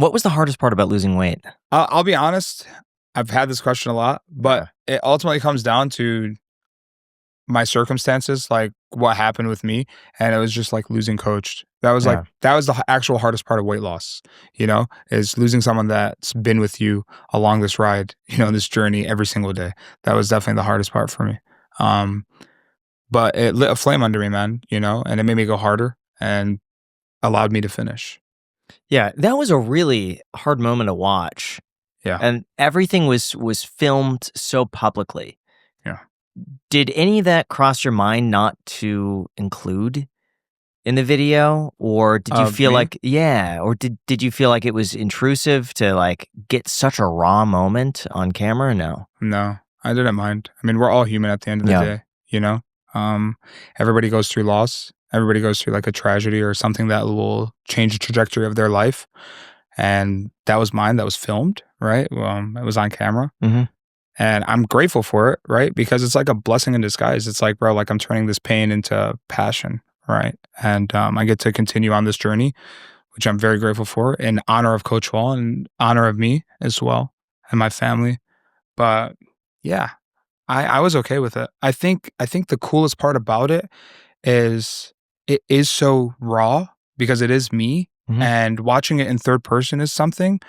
What was the hardest part about losing weight? I'll be honest. I've had this question a lot, but it ultimately comes down to my circumstances, like what happened with me, and it was just like losing coach. That was like that was the actual hardest part of weight loss. Is losing someone that's been with you along this ride, this journey every single day. That was definitely the hardest part for me. But it lit a flame under me, man. And it made me go harder and allowed me to finish. Yeah, that was a really hard moment to watch. Yeah. And everything was filmed so publicly. Yeah. Did any of that cross your mind not to include in the video? Or did you feel like, or did you feel like it was intrusive to like get such a raw moment on camera? No. No, I didn't mind. I mean, we're all human at the end of the day, everybody goes through loss. Everybody goes through like a tragedy or something that will change the trajectory of their life. And that was mine. That was filmed, right? It was on camera. Mm-hmm. And I'm grateful for it, right? Because it's like a blessing in disguise. It's like, bro, like I'm turning this pain into passion, right? And I get to continue on this journey, which I'm very grateful for, in honor of Coach Wall and honor of me as well and my family. But yeah, I was okay with it. I think the coolest part about it is so raw because it is me, and watching it in third person is something,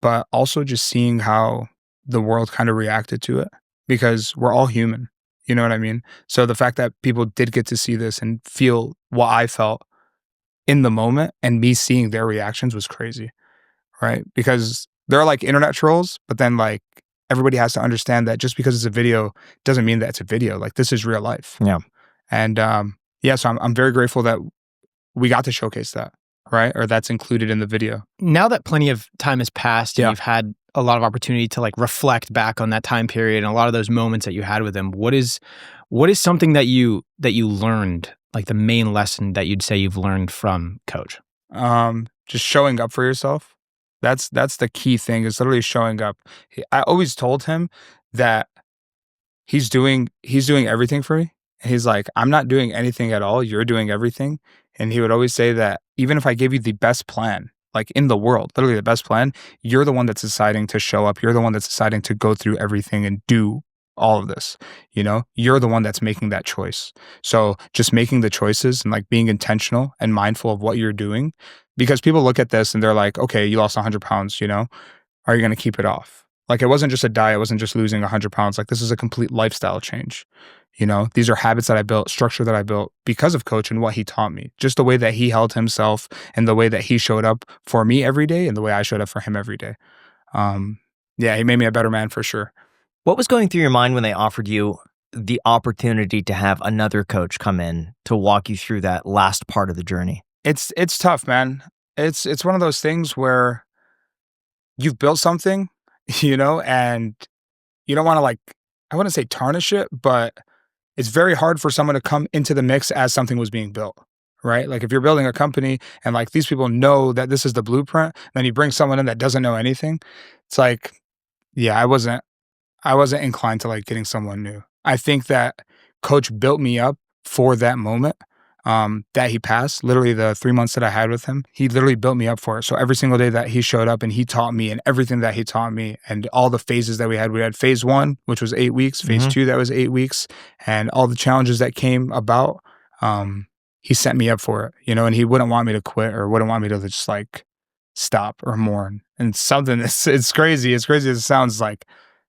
but also just seeing how the world kind of reacted to it, because we're all human. You know what I mean? So the fact that people did get to see this and feel what I felt in the moment and me seeing their reactions was crazy, right? Because there are like internet trolls, but then like everybody has to understand that just because it's a video doesn't mean that it's a video. Like this is real life. Yeah. And so I'm very grateful that we got to showcase that, right? Or that's included in the video. Now that plenty of time has passed and you've had a lot of opportunity to like reflect back on that time period and a lot of those moments that you had with him, what is something that you learned, like the main lesson that you'd say you've learned from Coach? Just showing up for yourself. That's the key thing, is literally showing up. I always told him that he's doing everything for me. And he's like, I'm not doing anything at all. You're doing everything. And he would always say that even if I give you the best plan, like in the world, literally the best plan, you're the one that's deciding to show up. You're the one that's deciding to go through everything and do all of this. You're the one that's making that choice. So just making the choices and like being intentional and mindful of what you're doing, because people look at this and they're like, okay, you lost 100 pounds, are you going to keep it off? Like it wasn't just a diet. It wasn't just losing 100 pounds. Like this is a complete lifestyle change. These are habits that I built, structure that I built because of Coach and what he taught me. Just the way that he held himself and the way that he showed up for me every day and the way I showed up for him every day. He made me a better man for sure. What was going through your mind when they offered you the opportunity to have another coach come in to walk you through that last part of the journey? It's tough, man. It's one of those things where you've built something, and you don't want to, like, I wouldn't say tarnish it, but it's very hard for someone to come into the mix as something was being built, right? Like if you're building a company and like these people know that this is the blueprint, then you bring someone in that doesn't know anything. It's like, I wasn't inclined to like getting someone new. I think that Coach built me up for that moment that he passed. Literally the 3 months that I had with him, he literally built me up for it. So every single day that he showed up and he taught me, and everything that he taught me, and all the phases that we had phase 1, which was 8 weeks, phase 2, that was 8 weeks, and all the challenges that came about, he set me up for it, and he wouldn't want me to quit or wouldn't want me to just like stop or mourn. And something it's crazy as it sounds, like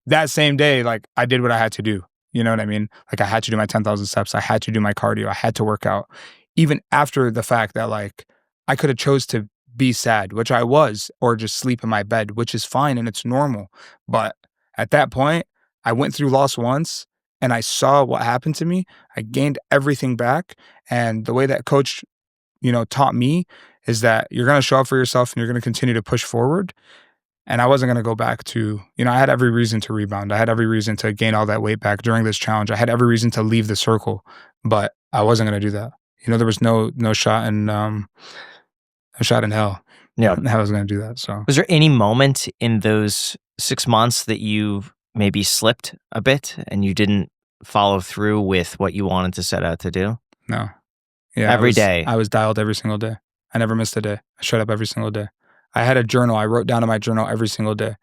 that same day, like I did what I had to do. You know what I mean? Like I had to do my 10,000 steps. I had to do my cardio. I had to work out. Even after the fact that like I could have chose to be sad, which I was, or just sleep in my bed, which is fine and it's normal. But at that point, I went through loss once and I saw what happened to me. I gained everything back. And the way that Coach, taught me is that you're going to show up for yourself and you're going to continue to push forward. And I wasn't going to go back to, I had every reason to rebound. I had every reason to gain all that weight back during this challenge. I had every reason to leave the circle, but I wasn't going to do that. There was no shot in hell. Yeah, I was going to do that. So, was there any moment in those 6 months that you maybe slipped a bit and you didn't follow through with what you wanted to set out to do? No. Yeah. Every day. I was dialed every single day. I never missed a day. I showed up every single day. I had a journal. I wrote down in my journal every single day,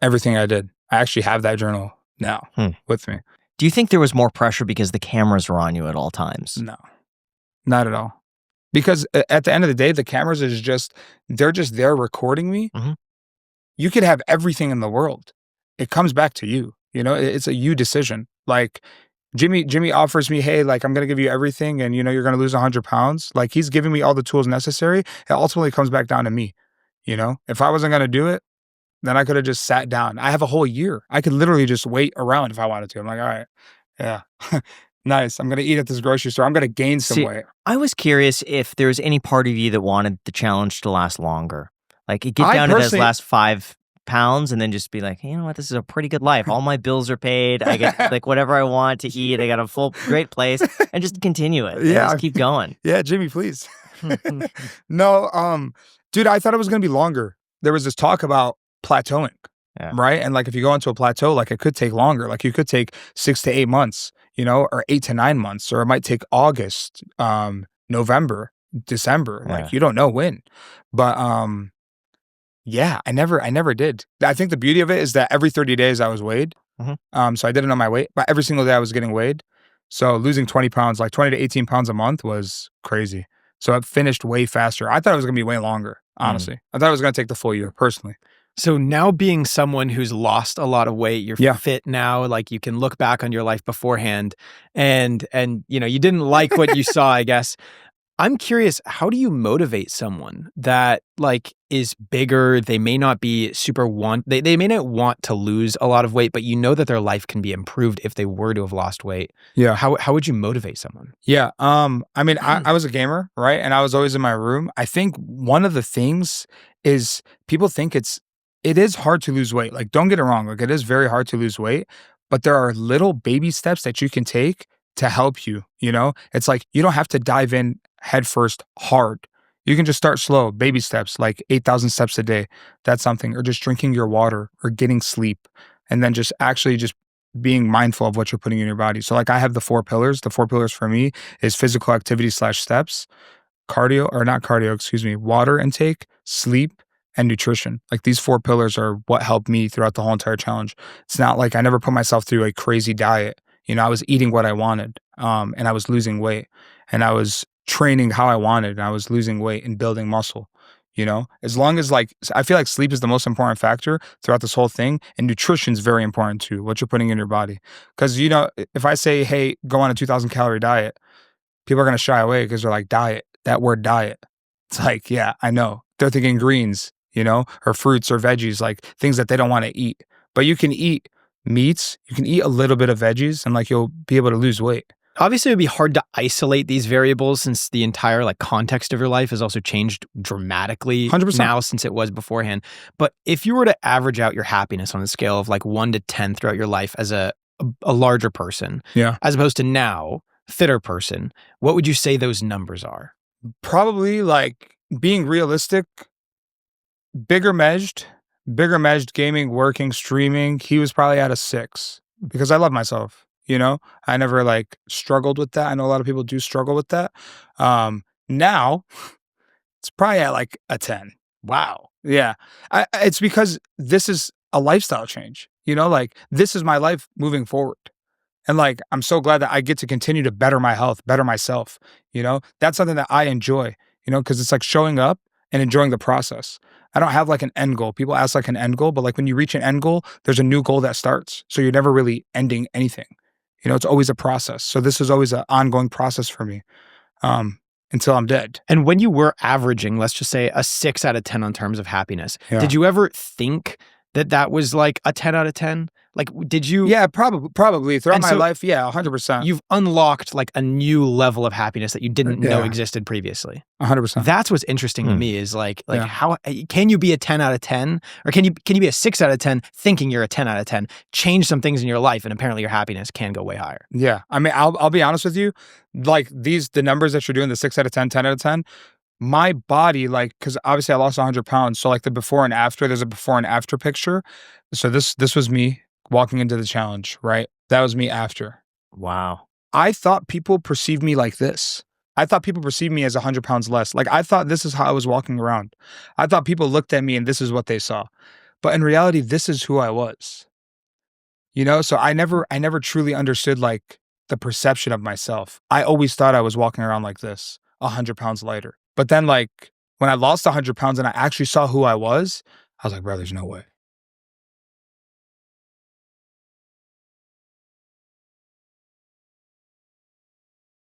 everything I did. I actually have that journal now with me. Do you think there was more pressure because the cameras were on you at all times? No, not at all. Because at the end of the day, the cameras they're just there recording me. You could have everything in the world. It comes back to you. You know, it's a you decision. Like Jimmy offers me, hey, like I'm going to give you everything and, you know, you're going to lose 100 pounds. Like he's giving me all the tools necessary. It ultimately comes back down to me. You know, if I wasn't going to do it, then I could have just sat down. I have a whole year. I could literally just wait around if I wanted to. I'm like, all right, yeah. Nice. I'm going to eat at this grocery store. I'm going to gain some weight. I was curious if there was any part of you that wanted the challenge to last longer. Like get down to those last 5 pounds and then just be like, hey, you know what? This is a pretty good life. All my bills are paid. I get like whatever I want to eat. I got a great place and just continue it. Yeah. Just keep going. Yeah. Jimmy, please. No, dude, I thought it was going to be longer. There was this talk about plateauing. Yeah. Right. And like if you go into a plateau, like it could take longer. Like you could take 6 to 8 months, you know, or 8 to 9 months, or it might take August, November, December. Yeah. Like you don't know when. But yeah, I never did. I think the beauty of it is that every 30 days I was weighed. So I didn't know my weight, but every single day I was getting weighed. So losing 20 pounds, like 20 to 18 pounds a month was crazy. So it finished way faster. I thought it was going to be way longer, honestly. I thought it was going to take the full year, personally. So now being someone who's lost a lot of weight, you're fit now, like you can look back on your life beforehand and you know, you didn't like what you saw, I guess. I'm curious, how do you motivate someone that like is bigger? They may not be they may not want to lose a lot of weight, but you know that their life can be improved if they were to have lost weight. Yeah. How would you motivate someone? Yeah. I mean, I was a gamer, right? And I was always in my room. I think one of the things is people think it is hard to lose weight. Like, don't get it wrong. Like, it is very hard to lose weight, but there are little baby steps that you can take to help you, you know? It's like, you don't have to dive in headfirst hard. You can just start slow, baby steps, like 8,000 steps a day. That's something. Or just drinking your water or getting sleep. And then just actually just being mindful of what you're putting in your body. So like I have the 4 pillars. The 4 pillars for me is physical activity / steps, water intake, sleep, and nutrition. Like these 4 pillars are what helped me throughout the whole entire challenge. It's not like I never put myself through a crazy diet. You know, I was eating what I wanted, and I was losing weight, and I was training how I wanted, and I was losing weight and building muscle. You know, as long as like, I feel like sleep is the most important factor throughout this whole thing, and nutrition is very important too, what you're putting in your body. Because, you know, if I say, hey, go on a 2,000 calorie diet, people are going to shy away because they're like, diet, that word diet. It's like, yeah, I know. They're thinking greens, you know, or fruits or veggies, like things that they don't want to eat. But you can eat meats, you can eat a little bit of veggies, and like you'll be able to lose weight. Obviously, it would be hard to isolate these variables since the entire like context of your life has also changed dramatically 100%. Now since it was beforehand. But if you were to average out your happiness on a scale of like 1 to 10 throughout your life as a larger person, as opposed to now, fitter person, what would you say those numbers are? Probably like being realistic, bigger measured, gaming, working, streaming. He was probably at a 6 because I love myself. You know, I never like struggled with that. I know a lot of people do struggle with that. Now it's probably at like a 10. Wow. Yeah. It's because this is a lifestyle change, you know, like this is my life moving forward. And like, I'm so glad that I get to continue to better my health, better myself. You know, that's something that I enjoy, you know, because it's like showing up and enjoying the process. I don't have like an end goal. People ask like an end goal, but like when you reach an end goal, there's a new goal that starts. So you're never really ending anything. You know, it's always a process. So this is always an ongoing process for me until I'm dead. And when you were averaging, let's just say a 6 out of 10 on terms of happiness, did you ever think that was like a 10 out of 10? Like, did you? Yeah, probably throughout my life. Yeah, 100%. You've unlocked like a new level of happiness that you didn't know existed previously. 100%. That's what's interesting to me is like how can you be a 10 out of 10 or can you be a 6 out of 10 thinking you're a 10 out of 10, change some things in your life and apparently your happiness can go way higher. Yeah. I mean, I'll be honest with you, like the numbers that you're doing, the 6 out of 10, 10 out of 10, my body, like, because obviously I lost 100 pounds. So like the before and after, there's a before and after picture. So this was me walking into the challenge, right? That was me after. Wow. I thought people perceived me like this. I thought people perceived me as 100 pounds less. Like, I thought this is how I was walking around. I thought people looked at me and this is what they saw. But in reality, this is who I was. You know, so I never truly understood like the perception of myself. I always thought I was walking around like this, 100 pounds lighter. But then like when I lost 100 pounds and I actually saw who I was like, bro, there's no way.